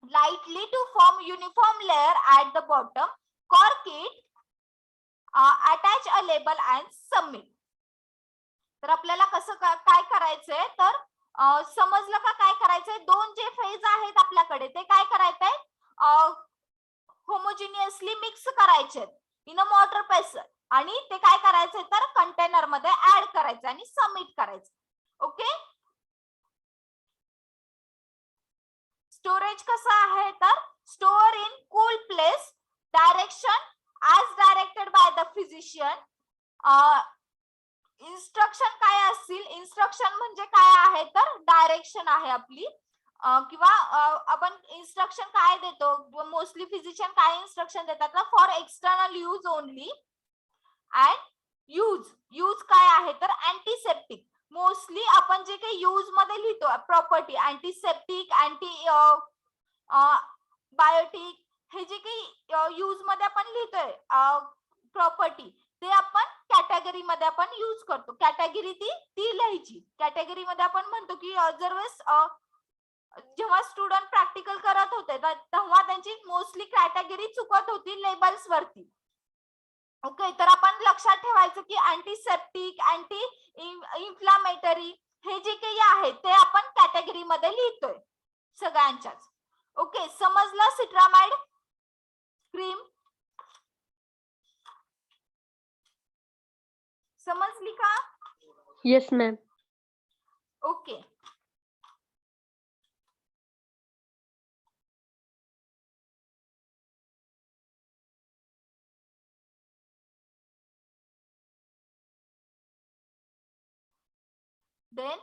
Speaker 1: lightly to form uniform layer at the bottom. Cork it, attach a label and submit. तर आपल्याला कसं काय करायचंय तर समजलं का काय करायचंय? दोन जे फेज आहेत आपल्याकडे ते काय करायचंय? होमोजिनियसली मिक्स करायचे इन अ मॉर्टर पेस्ट आणि ते काय करायचंय तर कंटेनर मध्ये ऍड करायचं आणि सबमिट करायचं. ओके. स्टोरेज कसं आहे तर store in cool place. Direction as directed by the physician. Instruction काय असतील? इन्स्ट्रक्शन म्हणजे काय आहे तर डायरेक्शन आहे आपली किंवा आपण इन्स्ट्रक्शन काय देतो? मोस्टली फिजिशियन काय इन्स्ट्रक्शन देतात ना? For external use only. And use काय आहे तर अँटीसेप्टिक. मोस्टली आपण जे काही यूज मध्ये लिहितो प्रॉपर्टी अँटीसेप्टिक, अँटी बायोटिक, हे जे काही यूज मध्ये आपण लिहितोय प्रॉपर्टी ते आपण कॅटेगरी मध्ये आपण यूज करतो. कॅटेगरी ती लिहायची. कॅटेगरी मध्ये आपण म्हणतो की जरवेळेस जेव्हा स्टुडंट प्रॅक्टिकल करत होते तेव्हा त्यांची मोस्टली कॅटेगरी चुकत होती लेबल्स वरती. ओके. तर आपण लक्षात ठेवायचं की अँटीसेप्टिक, अँटी इन्फ्लामेटरी हे जे काही आहे ते आपण कॅटेगरी मध्ये लिहितोय सगळ्यांच्याच. ओके. समजलं सिट्रामाइड क्रीम? समजली का?
Speaker 3: Yes ma'am.
Speaker 1: ओके. देन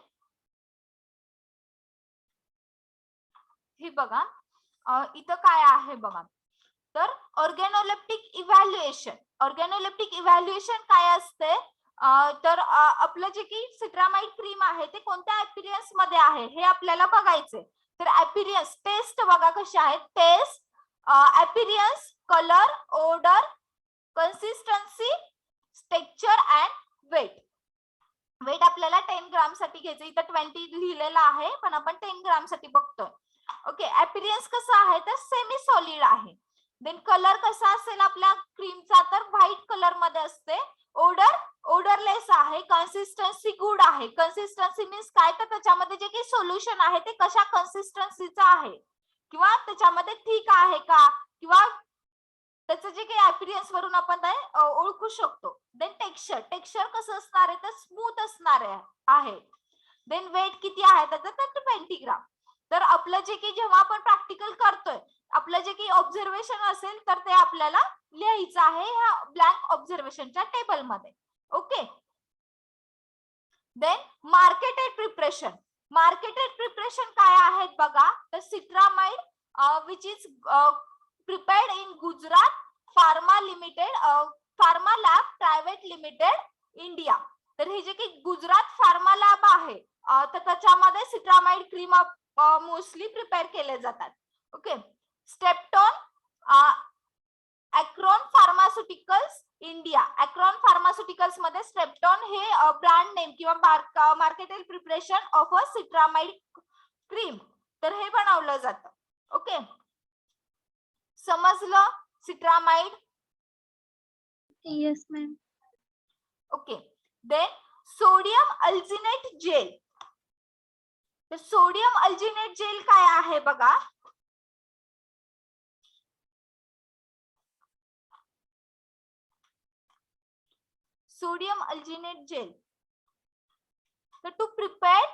Speaker 1: हे बघा इथं काय आहे बघा तर ऑर्गॅनोलेप्टिक इव्हॅल्युएशन. ऑर्गॅनोलेप्टिक इव्हॅल्युएशन काय असते तर आपलं जे की सिट्रामाइड क्रीम आहे ते कोणत्या अपीरियन्स मध्ये आहे हे आपल्याला बघायचंय. तर अपीरियन्स टेस्ट बघा कशी आहे. Taste, appearance, colour, odour, consistency, texture and weight. Weight आपल्याला 10 ग्राम साठी घ्यायचं. इथं 20 लिहिलेलं आहे पण आपण 10 ग्राम साठी बघतोय. ओके. अपीरियन्स कसं आहे तर सेमी सॉलिड आहे. देन कलर कसा असेल आपल्या क्रीमचा तर व्हाईट कलर मध्ये असते. ओडरलेस आहे. कन्सिस्टन्सी गुड आहे. कन्सिस्टन्सी मीन्स काय तर त्याच्यामध्ये जे काही सोल्युशन आहे ते कशा कन्सिस्टन्सीचं आहे किंवा त्याच्यामध्ये थिक आहे का किंवा त्याचं जे काही अपीरियन्स वरून आपण ते ओळखू शकतो. देन टेक्स्चर कसं असणार आहे तर स्मूथ असणार आहे. देन वेट किती आहे त्याचं तर 20 ग्राम. तर आपलं जे काही जेव्हा आपण प्रॅक्टिकल करतोय आपलं जे काही ऑब्झर्वेशन असेल तर ते आपल्याला लिहायचं आहे ह्या ब्लँक ऑब्झर्वेशनच्या टेबल मध्ये. Okay. Then marketed preparation. Marketed preparation काय आहेत बघा तर cetrimide which is prepared in Gujarat pharma limited, pharma lab private limited, India. तर हे जे काही गुजरात फार्मा लॅब आहे तर त्याच्यामध्ये सिट्रामाइड क्रीम मोस्टली प्रिपेअर केले जातात. Okay. Steptone, Acron pharmaceuticals India. Acron pharmaceuticals मध्ये स्टेप्टोन हे ब्रँड नेम किंवा marketed preparation of a cetrimide cream तर हे बनवलं जातं. ओके. समजलं cetrimide?
Speaker 2: Yes, ma'am.
Speaker 1: Okay. Then sodium alginate gel. तर सोडियम अल्जिनेट जेल काय आहे बघा. Sodium alginate gel. So to prepare,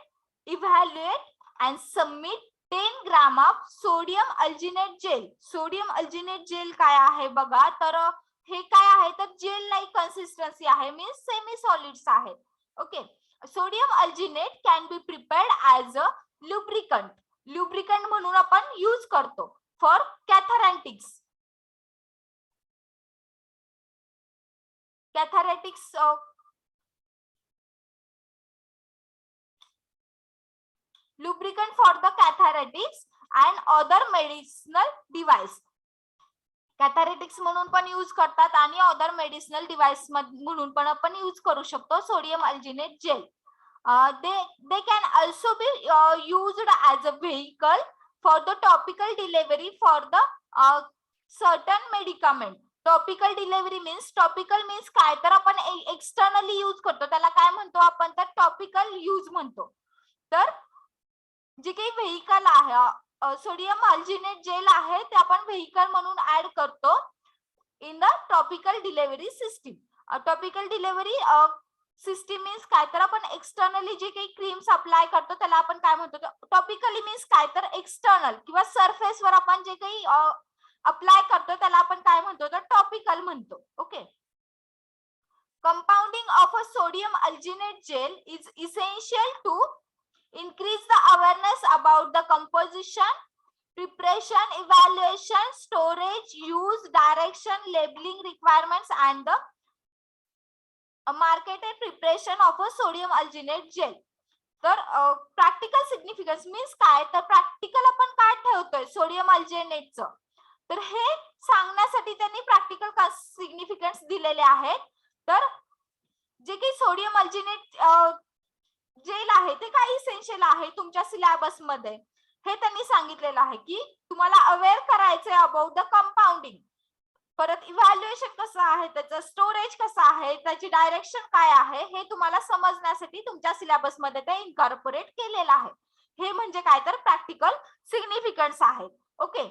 Speaker 1: evaluate and submit 10 gram of sodium alginate gel. Sodium alginate gel काय आहे बघा तर हे काय आहे तर जेल लाईक कन्सिस्टन्सी आहे मीन्स सेमी सॉलिड्स आहेत. Okay. Sodium alginate can be prepared as a lubricant. Lubricant म्हणून आपण यूज करतो for cathartics. Cathartics lubricant for the catharatics and other medicinal device. Cathartics म्हणून पण यूज करतात आणि अदर मेडिसिनल डिव्हाइस म्हणून पण आपण यूज करू शकतो sodium alginate gel. They can also be used as a vehicle for the topical delivery for the certain medicament. Topical delivery means काय तर आपण एक्सटर्नली यूज करतो त्याला काय म्हणतो आपण तर टॉपिकल यूज म्हणतो. तर जे काही व्हेइकल आहे सोडियम अल्जिनेट जेल आहे ते आपण व्हेइकल म्हणून ऍड करतो in the topical delivery system. Topical delivery system means काय तर आपण एक्सटर्नली जे काही क्रीम्स अप्लाय करतो त्याला आपण काय म्हणतो टॉपिकली मीन्स काय तर एक्सटर्नल किंवा सरफेस वर आपण जे काही अप्लाय करतो त्याला आपण काय म्हणतो तर टॉपिकल म्हणतो. Okay. Compounding of a sodium alginate gel is essential to increase the awareness about the composition, preparation, evaluation, storage, use, direction, labeling requirements and the marketed preparation of a sodium alginate gel. तर practical significance means काय तर practical आपण काय ठेवतोय sodium अल्जिनेटचं तर हे सांगण्यासाठी त्यांनी प्रॅक्टिकल सिग्निफिकन्स दिलेले आहेत. तर जे काही सोडियम अल्जिनेट जेल आहे ते काय इसेन्शियल आहे तुमच्या सिलेबस मध्ये हे त्यांनी सांगितलेलं आहे की तुम्हाला अवेअर करायचे अबाउट द कंपाउंडिंग, परत इव्हॅल्युएशन कसं आहे त्याचं, स्टोरेज कसं आहे, त्याची डायरेक्शन काय आहे हे तुम्हाला समजण्यासाठी तुमच्या सिलेबस मध्ये ते इन्कॉर्पोरेट केलेलं आहे. हे म्हणजे काय तर प्रॅक्टिकल सिग्निफिकन्स आहेत. Okay.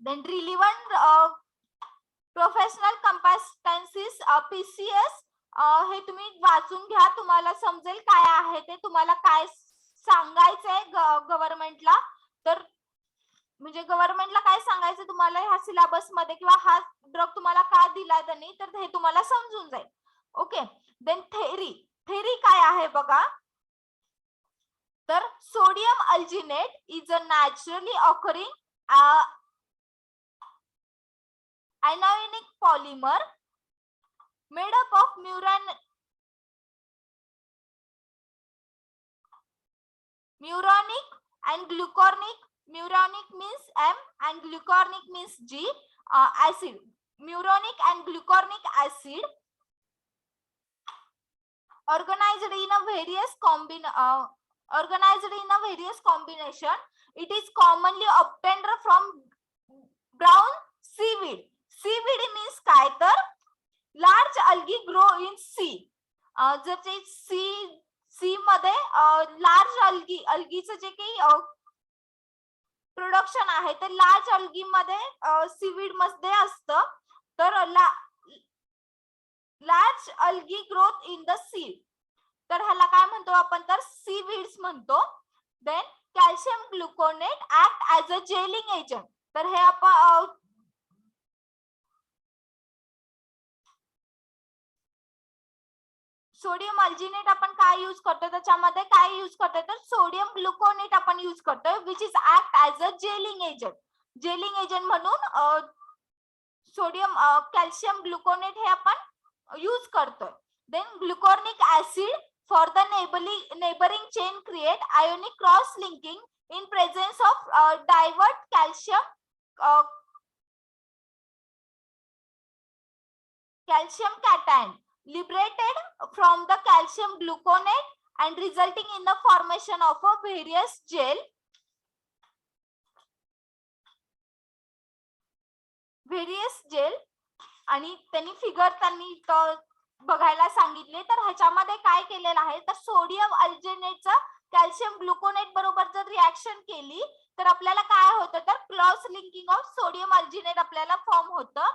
Speaker 1: Then relevant professional competencies PCS हे तुम्ही वाचून घ्या तुम्हाला समजेल काय आहे ते, तुम्हाला काय सांगायचंय गव्हर्नमेंटला. तर म्हणजे गव्हर्नमेंटला काय सांगायचं तुम्हाला ह्या सिलेबस मध्ये किंवा हा ड्रग तुम्हाला का दिला त्यांनी तर हे तुम्हाला समजून जाईल. ओके. देन थेरी काय आहे बघा. तर sodium alginate is a naturally occurring anionic polymer made up of muronic and glucuronic. Muronic means M and glucuronic means G. Acid. Muronic and glucuronic acid organized in a various combination. It is commonly obtained from brown seaweed. Seaweed means काय तर large algae grow in sea. जर ते C मध्ये large अल्गीचं जे काही production आहे ते large algae मध्ये सीवीड मध्ये असतं. तर large algae growth in the sea तर ह्याला काय म्हणतो आपण तर सीवीड्स म्हणतो. Then calcium gluconate act as a gelling agent. तर हे आपण सोडियम अल्जिनेट आपण काय यूज करतो त्याच्यामध्ये काय यूज करतो तर सोडियम ग्लुकोनेट आपण यूज करतोय which is act as a gelling agent. Gelling agent म्हणून सोडियम कॅल्शियम ग्लुकोनेट हे आपण यूज करतोय. Then gluconic acid for the neighbouring chain create ionic cross linking in presence of divert calcium cation liberated from the calcium gluconate and resulting in the formation of a various gel. आणि त्यांनी figure त्यांनी बघायला सांगितले. तर ह्याच्यामध्ये काय केलेलं आहे तर सोडियम अल्जिनेटचं कॅल्शियम ग्लुकोनेट बरोबर जर रिएक्शन केली तर आपल्याला काय होतं तर क्रॉस लिंकिंग ऑफ सोडियम अल्जिनेट आपल्याला फॉर्म होतं.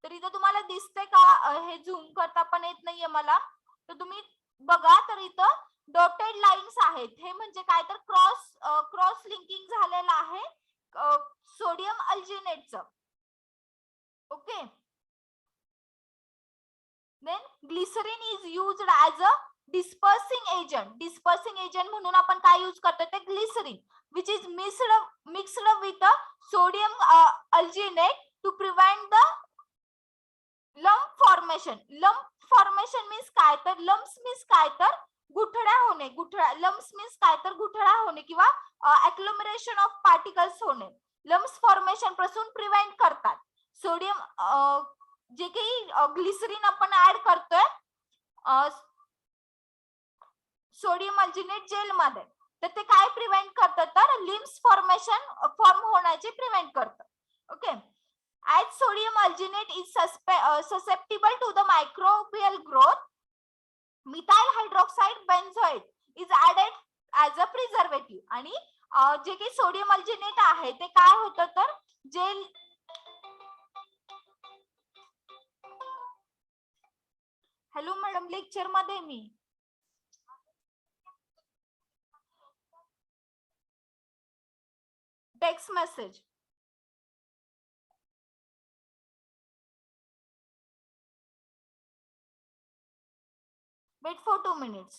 Speaker 1: तर इथं तुम्हाला दिसते का हे झूम करता पण येत नाहीये मला तर तुम्ही बघा. तर इथं डॉटेड लाईन्स आहेत हे म्हणजे काय तर क्रॉस लिंकिंग झालेलं आहे सोडियम अल्जिनेटचं. Okay. Then glycerine is used as a dispersing agent. Dispersing agent म्हणून आपण काय यूज करतो ते glycerine which is mixed with sodium alginate to prevent the lump formation means काय तर लम्प्स मीन्स काय तर गुठळ्या होणे. लम्प्स मीन्स काय तर गुठळ्या होणे किंवा ऍक्लोमरेशन ऑफ पार्टिकल्स होणे. लम्प्स फॉर्मेशन पासून प्रिव्हेंट करतात. सोडियम जे काही ग्लिसरीन आपण ऍड करतोय सोडियम अल्जिनेट जेल मध्ये तर ते काय प्रिव्हेंट करतं तर लिम्स फॉर्म होण्याचे प्रिव्हेंट करतं. Okay. As sodium alginate is susceptible to the microbial growth, methyl hydroxide benzoate is added as a preservative. आणि जे काही सोडियम अल्जिनेट आहे ते काय होतं तर जे हॅलो मॅडम लेक्चर मध्ये मी text message wait for 2 minutes.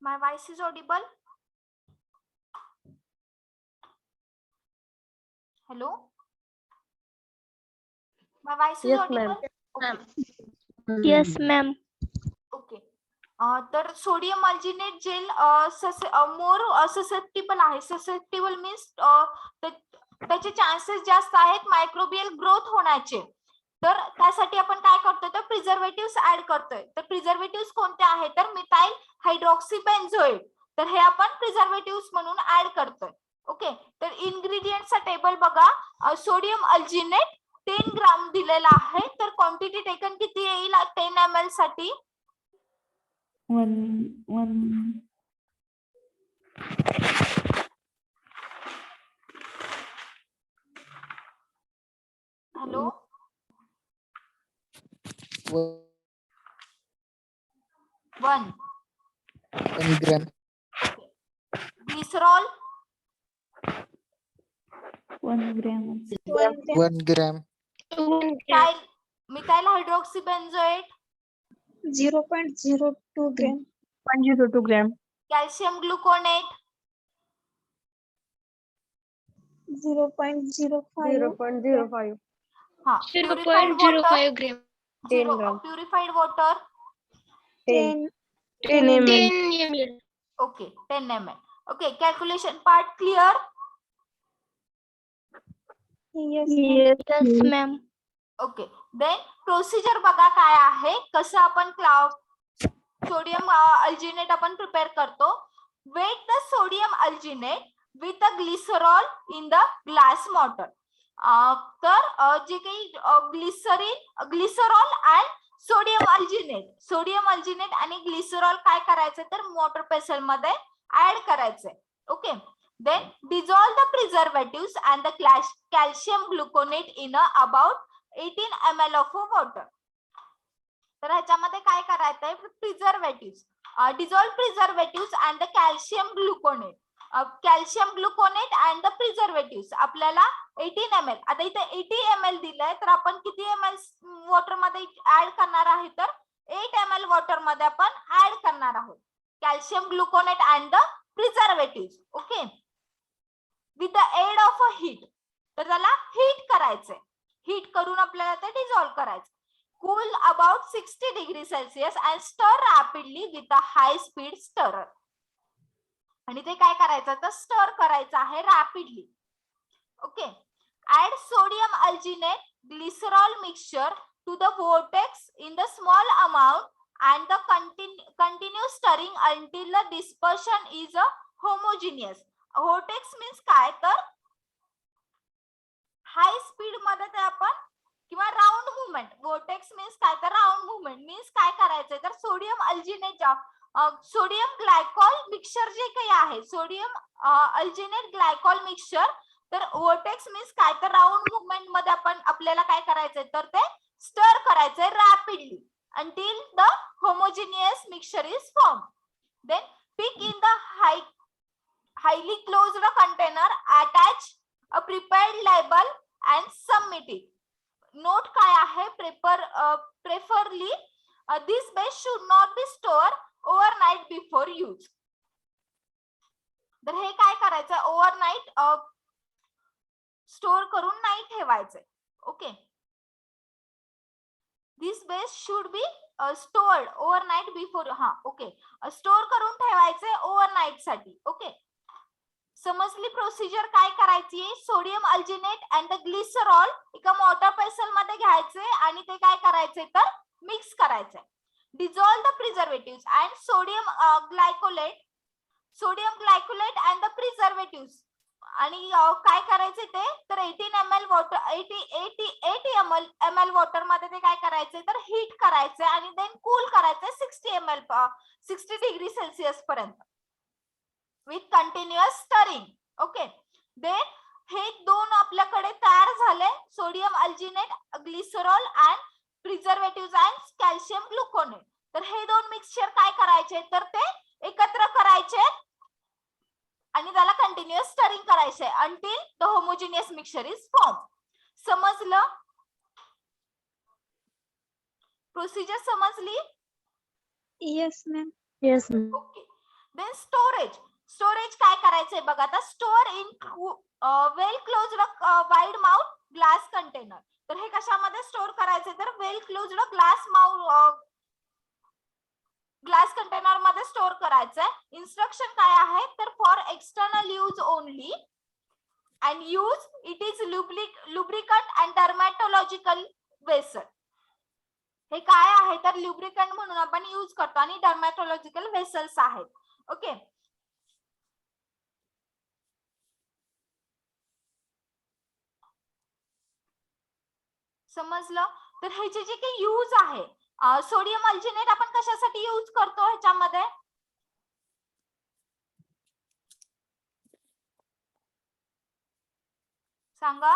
Speaker 1: My voice is audible? Hello? My voice is
Speaker 3: Yes,
Speaker 1: audible?
Speaker 3: ma'am.
Speaker 1: Okay.
Speaker 2: Yes, ma'am.
Speaker 1: Okay. तर सोडियम अल्जिनेट जेल मोर ससेप्टिबल आहे. ससेप्टिबल मीन्स त्याचे चान्सेस जास्त आहेत मायक्रोबियल ग्रोथ होण्याचे. तर त्यासाठी आपण काय करतोय तर प्रिझर्वेटिव्ह ऍड करतोय. तर प्रिझर्वेटिव्ह कोणते आहेत तर मिथाइल हायड्रॉक्सी बेन्झोएट. तर हे आपण प्रिझर्वेटिव्ह म्हणून ऍड करतोय. ओके. तर इन्ग्रेडियंटचा टेबल बघा. सोडियम अल्जिनेट 10 ग्राम दिलेला आहे. तर क्वांटिटी टेकन किती येईल 10 ml साठी? Hello 1
Speaker 4: 1 gram.
Speaker 1: Glycerol
Speaker 2: 1 gram.
Speaker 4: 1 gram.
Speaker 1: Methyl hydroxy benzoate
Speaker 2: 0.02 gram.
Speaker 3: 102 gram.
Speaker 1: Calcium gluconate
Speaker 2: 0.05.
Speaker 3: 0.05.
Speaker 1: हा purified water
Speaker 2: 0.05 gram.
Speaker 3: 10 gram.
Speaker 1: Purified water
Speaker 3: 10
Speaker 2: 10
Speaker 3: ml.
Speaker 2: ml.
Speaker 1: Okay 10 ml. Okay. Calculation part clear?
Speaker 2: Yes, ma'am.
Speaker 1: Okay. Then procedure बघा काय आहे. कसं आपण sodium alginate आपण prepare करतो. Wet the sodium alginate with a glycerol in the glass mortar. तर जे काही ग्लिसरॉल अँड सोडियम अल्जिनेट आणि ग्लिसरॉल काय करायचं तर वॉटर पेसल मध्ये ऍड करायचंय. Okay. Then dissolve the preservative and the calcium gluconate in about 18 ml of water. तर ह्याच्यामध्ये काय करायचंय preservative dissolve preservative and the calcium gluconate and the preservative आपल्याला 18 ml. आता इथे 80 ml दिलंय तर आपण किती ml वॉटर मध्ये ऍड करणार आहे तर 8 ml वॉटर मध्ये आपण ऍड करणार आहोत calcium gluconate and the preservative. Okay. With the aid of a heat. तर त्याला हीट करायचंय. हीट करून आपल्याला ते डिझॉल्व करायचं. Cool about 60 degree Celsius and stir rapidly with a high speed stirrer. आणि ते काय करायचं तर स्टर करायचं आहे rapidly. Okay. Add sodium alginate glycerol mixture to the vortex in the small amount and the continue stirring until the dispersion is homogeneous. vortex means काय तर high speed मध्ये ते आपण किंवा राऊंड मुवमेंट. vortex means काय तर round movement means काय करायचंय तर sodium alginate sodium glycol mixture जे काही आहे सोडियम अल्जिनेट ग्लायकॉल मिक्सचर तर vortex मीन्स काय तर राऊंड मुवमेंट मध्ये आपण आपल्याला काय करायचंय तर ते स्टर करायचंय rapidly until the homogeneous mixture is formed. Then pick in the highly closed container, attach a prepared label and submit it. Note काय आहे preferably this base should not be stored overnight before use. तर हे काय करायचं overnight store करून नाही ठेवायचंय. Okay. This base should be stored overnight before. Okay. Store करून ठेवायचे ओव्हरनाईट साठी. ओके. समजली प्रोसिजर काय करायची sodium alginate and the glycerol एका वॉटर पेसल मध्ये घ्यायचे आणि ते काय करायचे तर मिक्स करायचे. Dissolve the preservative and sodium glycolate and the preservative आणि काय करायचे ते तर 18 ml वॉटर 80 ml वॉटर मध्ये ते काय करायचे तर हीट करायचे आणि देन कूल करायचे 60 डिग्री सेल्सिअस पर्यंत with continuous stirring. Okay. Then हे दोन आपल्याकडे तयार झाले sodium alginate glycerol and preservative and calcium gluconate. तर हे दोन मिक्सचर काय करायचे तर ते एकत्र करायचे आणि त्याला कंटिन्युअस स्टरिंग करायचे until the homogeneous mixture is form. समजलं प्रोसिजर समजली?
Speaker 2: Yes, ma'am.
Speaker 3: Yes, ma'am.
Speaker 1: Okay. Then storage काय करायचंय बघा आता store in well closed wide mouth glass container. तर हे कशामध्ये स्टोअर करायचे तर वेल क्लोज्ड ग्लास कंटेनर मध्ये स्टोअर करायचंय. इन्स्ट्रक्शन काय आहे तर for external use only and use it is lubricant and dermatological vessel. हे काय आहे तर लुब्रिकंट म्हणून आपण यूज करतो आणि डर्मॅटोलॉजिकल वेसल्स आहेत. ओके. समजलं. तर ह्याचे जे काही यूज आहे सोडियम अल्जिनेट आपण कशासाठी यूज करतो ह्याच्यामध्ये सांगा.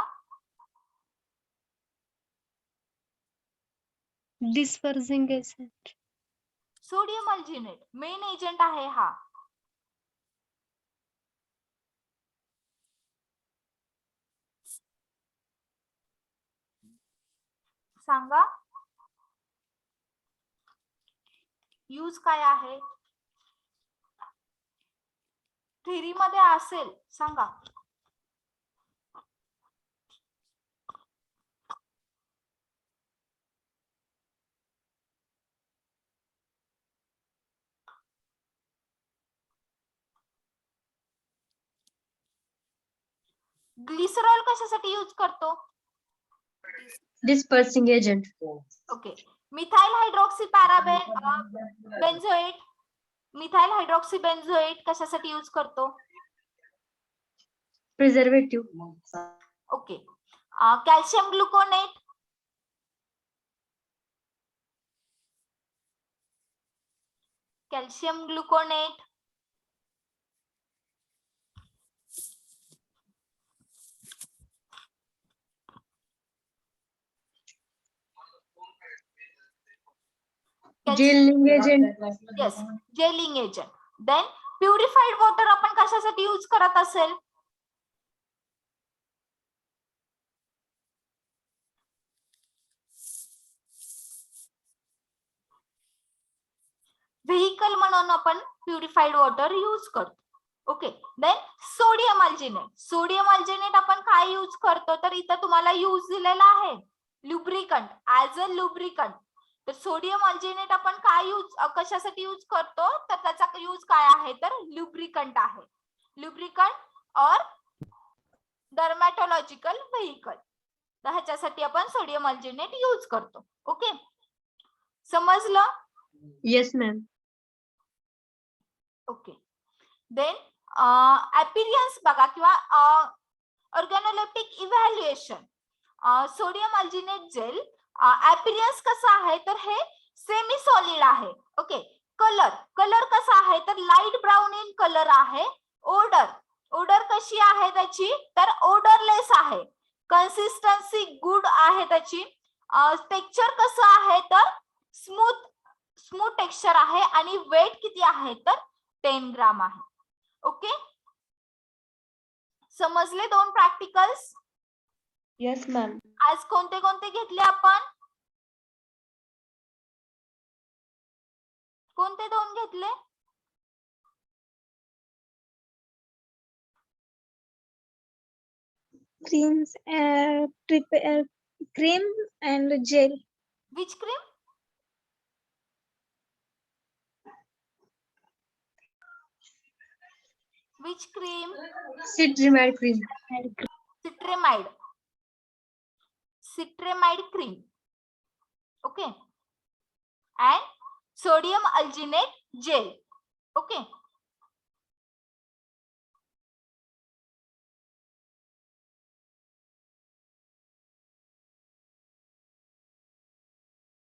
Speaker 2: Dispersing agent.
Speaker 1: Sodium alginate main agent आहे हा. सांगा यूज काय आहे थेरी मध्ये असेल सांगा. ग्लिसरॉल कशासाठी यूज करतो
Speaker 3: Dispersing agent.
Speaker 1: Okay. Methyl hydroxy benzoate methyl hydroxy benzoate कशासाठी यूज करतो
Speaker 2: Preservative.
Speaker 1: Okay. Calcium gluconate. Calcium gluconate.
Speaker 2: Gelling agent.
Speaker 1: Yes, gelling agent. Then purified water आपण कशासाठी यूज करत असेल? व्हेकल म्हणून आपण प्युरिफाईड वॉटर यूज करतो. Okay. Then sodium alginate. Sodium alginate आपण काय यूज करतो? तर इथं तुम्हाला यूज दिलेला आहे लुब्रिकंट, ऍज अ लुब्रिकंट. तर सोडियम अल्जिनेट आपण काय यूज कशासाठी यूज करतो? तर त्याचा यूज काय आहे? तर लुब्रिकंट आहे. लुब्रिकंट और डर्मॅटोलॉजिकल व्हेकल. तर ह्याच्यासाठी आपण सोडियम अल्जिनेट यूज करतो. ओके, समजलं?
Speaker 2: Yes, ma'am.
Speaker 1: ओके. देन अपीरियन्स बघा किंवा ऑर्गॅनोलेप्टिक इव्हॅल्युएशन. सोडियम अल्जिनेट जेल अपीरियन्स कसा आहे? तर हे सेमी सॉलिड आहे. ओके. कलर कसा आहे? तर लाईट ब्राऊन इन कलर आहे. ओडर कशी आहे त्याची? तर ओडरलेस आहे. कन्सिस्टन्सी गुड आहे त्याची. टेक्स्चर कसं आहे? तर स्मूथ टेक्स्चर आहे. आणि वेट किती आहे? तर 10 ग्राम आहे. ओके, समजले 2 प्रॅक्टिकल्स?
Speaker 2: Yes, ma'am.
Speaker 1: आज कोणते कोणते घेतले आपण? कोणते 2 घेतले?
Speaker 2: Creams, cream and gel.
Speaker 1: Which cream? Which cream?
Speaker 2: Citramide cream.
Speaker 1: Cetrimide cream. Okay. and sodium alginate gel.